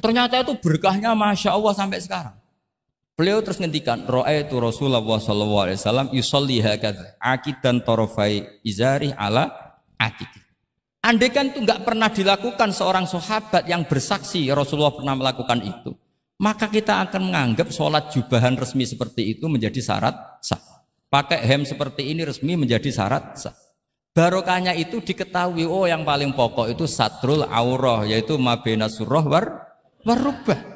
Ternyata itu berkahnya Masya Allah sampai sekarang. Beliau terus ngendikan, ra'aitu Rasulullah sallallahu alaihi wasallam yusolli hakadha aqidan tarafai izari ala aqid. Andai kan itu enggak pernah dilakukan seorang sahabat yang bersaksi Rasulullah pernah melakukan itu, maka kita akan menganggap sholat jubahan resmi seperti itu menjadi syarat sah. Pakai hem seperti ini resmi menjadi syarat sah. Barokahnya itu diketahui, oh yang paling pokok itu satrul aurah, yaitu mabena surah warubah.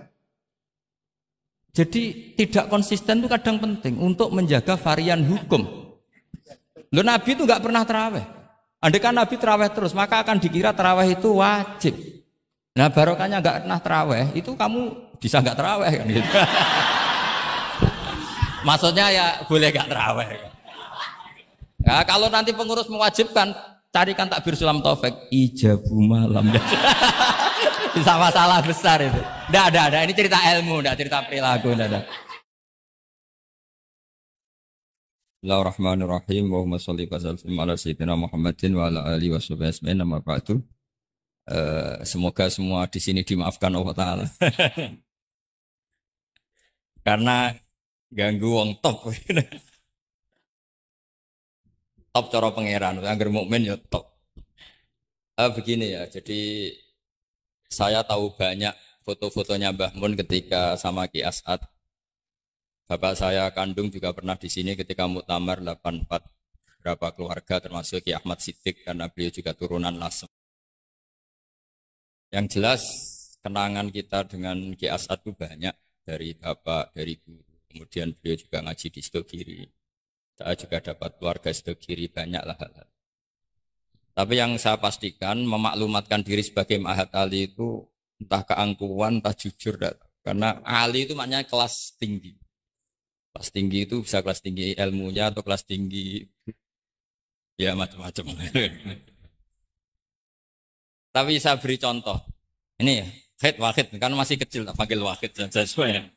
Jadi tidak konsisten itu kadang penting untuk menjaga varian hukum. Loh, Nabi itu nggak pernah terawih. Andai kan Nabi terawih terus, maka akan dikira terawih itu wajib. Nah barokahnya nggak pernah terawih, itu kamu bisa nggak terawih kan gitu. Maksudnya ya boleh nggak terawih. Ya, kalau nanti pengurus mewajibkan, carikan takbir sulam taufik ijabu malam. Bisa masalah besar itu. Nggak ada. Ini cerita ilmu, nggak cerita perilaku. Nggak. Bismillahirrahmanirrahim. Allahumma sholli wa sallim ala sayyidina Muhammadin wa ala alihi washabihi ajmain. Amma ba'du. Semoga semua di sini dimaafkan Allah Ta'ala. Karena ganggu wong top. Top cara pangeran, angger mukmin ya top. Begini ya, jadi saya tahu banyak foto-fotonya Mbah Mun ketika sama Ki As'ad. Bapak saya kandung juga pernah di sini ketika muktamar 84 berapa keluarga termasuk Ki Ahmad Siddiq karena beliau juga turunan Lasem. Yang jelas kenangan kita dengan Ki As'ad itu banyak dari bapak, dari guru. Kemudian beliau juga ngaji di Stogiri. Saya juga dapat keluarga Stogiri, banyaklah hal-hal. Tapi yang saya pastikan memaklumatkan diri sebagai Ma'had Ali itu entah keangkuhan, entah jujur. Karena Ali itu maknanya kelas tinggi. Kelas tinggi itu bisa kelas tinggi ilmunya atau kelas tinggi ya macam-macam. Tapi saya beri contoh. Ini ya, Wahid, kan masih kecil, tak panggil Wahid sesuai.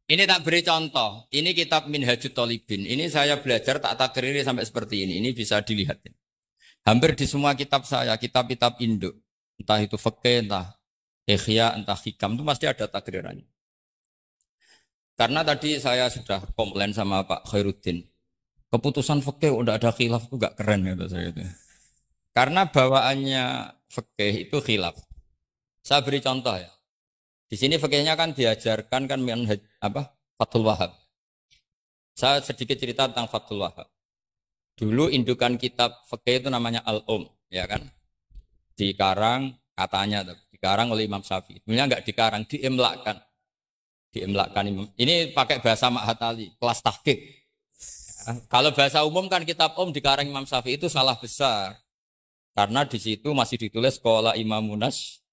Ini tak beri contoh. Ini kitab Minhajut Thalibin. Ini saya belajar tak takriri sampai seperti ini. Ini bisa dilihat. Hampir di semua kitab saya, kitab-kitab induk, entah itu fikih, entah ihya, entah hikam, itu pasti ada takrirannya. Karena tadi saya sudah komplain sama Pak Khairuddin. Keputusan fikih udah ada khilaf itu gak keren kata saya itu. Karena bawaannya fikih itu khilaf. Saya beri contoh ya. Di sini fikihnya kan diajarkan kan Fathul Wahab. Saya sedikit cerita tentang Fathul Wahab. Dulu indukan kitab fikih itu namanya Al-Um, ya kan? Dikarang katanya, dikarang oleh Imam Syafi'i. Sebenarnya enggak dikarang, diimlakkan. Ini pakai bahasa Ma'had Ali, kelas tahqiq. Kalau bahasa umum kan kitab dikarang Imam Syafi'i itu salah besar. Karena di situ masih ditulis qala Imamunas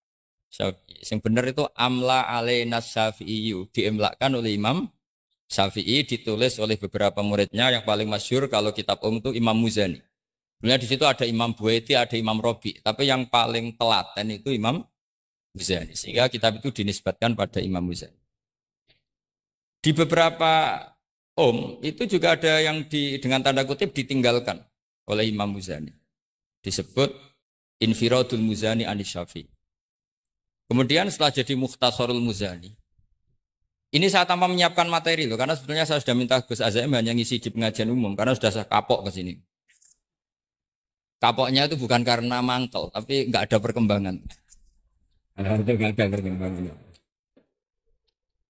Syafi'i. Yang benar itu amla alainas Syafi'i, diimlakkan oleh Imam Syafi'i, ditulis oleh beberapa muridnya. Yang paling masyhur kalau kitab itu Imam Muzani. Sebenarnya di situ ada Imam Buaiti, ada Imam Robi, tapi yang paling telaten itu Imam Muzani. Sehingga kitab itu dinisbatkan pada Imam Muzani. Di beberapa itu juga ada yang dengan tanda kutip ditinggalkan oleh Imam Muzani. Disebut Infiradul Muzani anis Syafi'i. Kemudian setelah jadi Mukhtasarul Muzani, ini saya tanpa menyiapkan materi loh, karena sebetulnya saya sudah minta Gus Azaim hanya ngisi di pengajian umum, karena sudah saya kapok ke sini. Kapoknya itu bukan karena mangkel, tapi nggak ada perkembangan.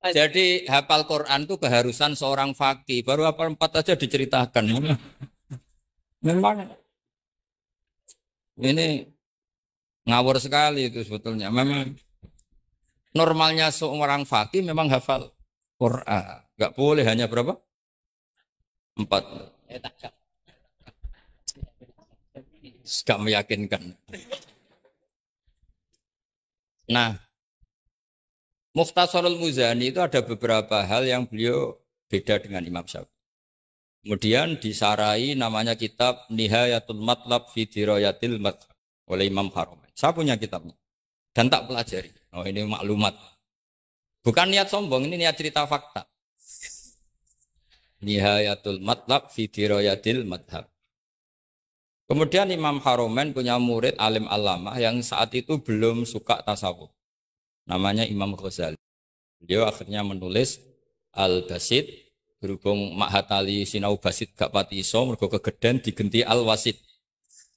Jadi hafal Quran itu keharusan seorang faqih, baru hafal 4 aja diceritakan. Memang ini ngawur sekali itu sebetulnya. Memang normalnya seorang faqih memang hafal Quran. Enggak boleh hanya berapa? 4. Enggak meyakinkan. Nah, Mukhtasarul Muzani itu ada beberapa hal yang beliau beda dengan Imam Syafi'i. Kemudian disarai namanya kitab Nihayatul Matlab fi Dirayatil Madhab oleh Imam Haromen. Saya punya kitabnya dan tak pelajari. Oh, ini maklumat. Bukan niat sombong, ini niat cerita fakta. Nihayatul Matlab fi Dirayatil Madhab. Kemudian Imam Haromen punya murid alim alamah yang saat itu belum suka tasawuf. namanya Imam Ghazali. Beliau akhirnya menulis Al-Basit, berhubung Mahatali sinau Basit gak pati iso, mergo kegeden digenti Al-Wasit.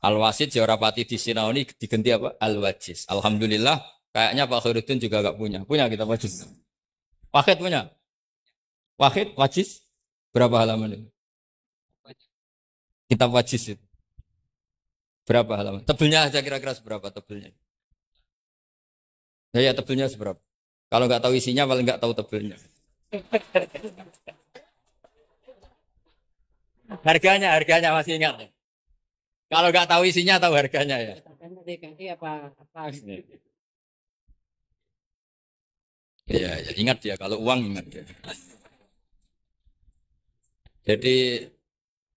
Al-Wasit ya ora pati disinau ini digenti apa? Al-Wajiz. Alhamdulillah, kayaknya Pak Khairuddin juga gak punya. Punya kita Wajiz. Wahid punya? Wahid, Wajiz? Berapa halaman itu? Kitab Wajiz itu. Berapa halaman? Tebelnya aja kira-kira seberapa tebelnya? Ya, tebelnya seberapa? Kalau nggak tahu isinya, paling nggak tahu tebelnya. Harganya masih ingat. Kalau nggak tahu isinya, tahu harganya ya. Iya, ya, ingat ya. Kalau uang ingat ya. Jadi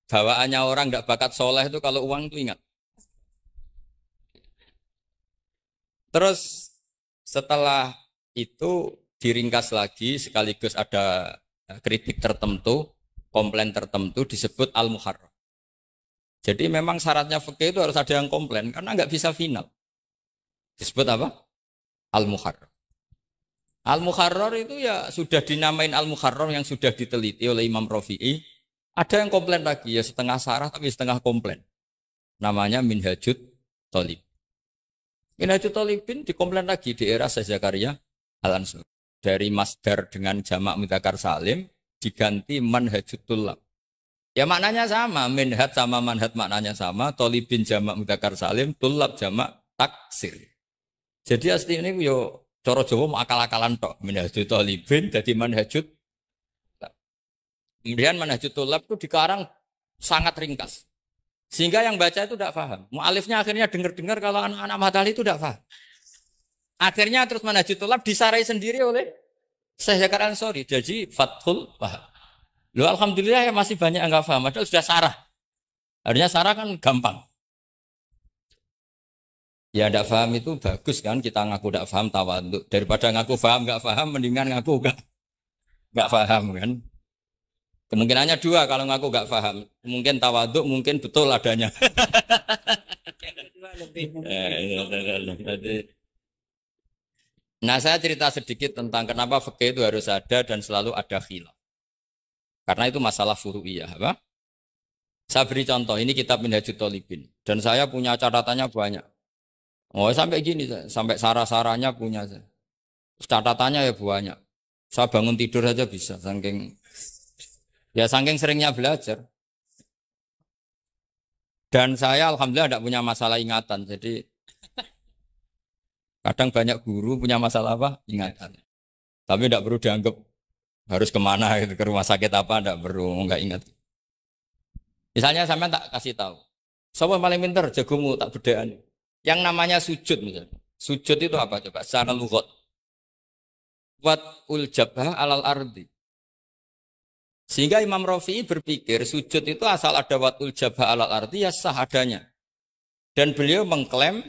bawaannya orang nggak bakat soleh itu kalau uang itu ingat. Terus setelah itu diringkas lagi sekaligus ada kritik tertentu, komplain tertentu disebut al-muharrar. Jadi memang syaratnya fikih itu harus ada yang komplain karena nggak bisa final. Disebut apa? Al-muharrar. Al-muharrar itu ya sudah dinamain al-muharrar yang sudah diteliti oleh Imam Rafi'i. Ada yang komplain lagi ya setengah sarah tapi setengah komplain. Namanya Minhajut Thalib. Minhajut Thalibin dikomplain lagi di era Syekh Zakaria Al-Ansuri. Dari masdar dengan jamak mudzakkar salim diganti manhajut tullab. Ya maknanya sama, minhaj sama manhaj maknanya sama, thalibin jamak mudzakkar salim, tullab jamak taksir. Jadi asli ini yo cara Jawa mau akal-akalan tok, minhajut thalibin jadi manhajut. Kemudian manhajut tullab itu dikarang sangat ringkas. Sehingga yang baca itu tidak paham. Mu'alifnya akhirnya dengar-dengar kalau anak-anak Matali itu tidak paham. Akhirnya terus manhajut tullab disarai sendiri oleh Syekh Zakaria Al-Ansuri. Jadi Fathul paham. Loh alhamdulillah ya masih banyak yang nggak paham. Padahal sudah sarah. Harusnya sarah kan gampang. Ya tidak paham itu bagus kan. Kita ngaku tidak paham tawadhu. Daripada ngaku paham nggak paham, mendingan ngaku nggak paham kan. Kemungkinannya dua kalau ngaku nggak paham. Mungkin tawadhu, mungkin betul adanya. Nah saya cerita sedikit tentang kenapa fikih itu harus ada dan selalu ada khilaf. Karena itu masalah furu'iyah. Apa? Saya beri contoh, ini kitab Minhajut Thalibin. Dan saya punya catatannya banyak. Oh sampai gini, sampai sarah-sarahnya punya. Catatannya ya banyak. Saya bangun tidur aja bisa, saking seringnya belajar. Dan saya alhamdulillah tidak punya masalah ingatan. Jadi kadang banyak guru punya masalah apa? Ingatan. Tapi tidak perlu dianggap harus kemana gitu, ke rumah sakit apa, tidak perlu, nggak ingat. Misalnya sampai tak kasih tahu. Siapa paling pintar? Jagomu tak bedaan. Yang namanya sujud misalnya. Sujud itu apa coba? Secara lughat. Wat'ul jabhah alal ardi. Sehingga Imam Rafi'i berpikir sujud itu asal ada wat'ul jabhah alal ardi ya sah adanya. Dan beliau mengklaim,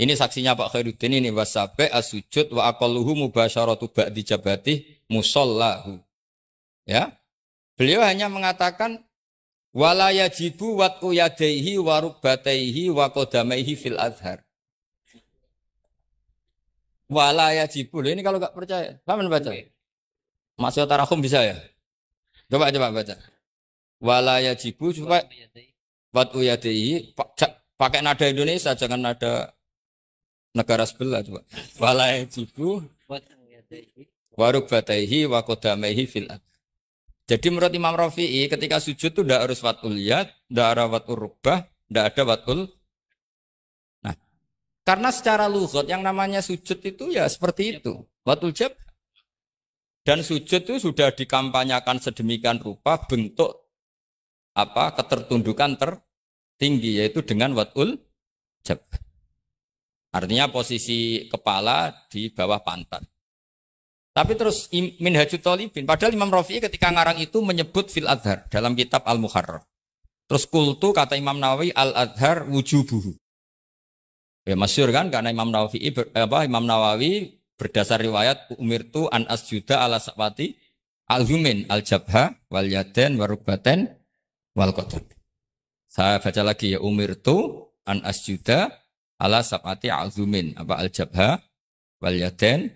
ini saksinya Pak Khairuddin ini, wasabe as-sujud wa aqalluhu mubasyaratu ba'di jabati musallahu. Ya. Beliau hanya mengatakan wala yajibu wat'u yadaihi wa rukbataihi wa qadamaihi fil azhar. Wala yajibu. Ini kalau enggak percaya, kapan baca? Maksud tarahum bisa ya? Coba baca. Wala yajibu supaya wat'u yadaihi pakai nada Indonesia, jangan nada negara sebelah coba. Wala yajibu waruk bataihi wa qadamaihi fil ard. Jadi menurut Imam Rafi'i ketika sujud itu tidak harus watul yad, tidak ada watul rukbah, tidak ada watul. Nah, karena secara lughat yang namanya sujud itu ya seperti itu, watul jab. Dan sujud itu sudah dikampanyakan sedemikian rupa bentuk apa ketertundukan tertinggi yaitu dengan watul jab. Artinya posisi kepala di bawah pantat. Tapi terus Minhajut Thalibin, padahal Imam Rafi'i ketika ngarang itu menyebut fil adhar dalam kitab Al-Muharrar. Terus kultu kata Imam Nawawi al-adhar wujubuhu. Ya masyhur kan karena Imam Nawawi berdasar riwayat umirtu an asjuda ala sabati al-zumin al-jabha wal yaden warukbaten wal qadam. Saya baca lagi ya umirtu an asjuda ala sabati al-zumin apa al-jabha wal yaden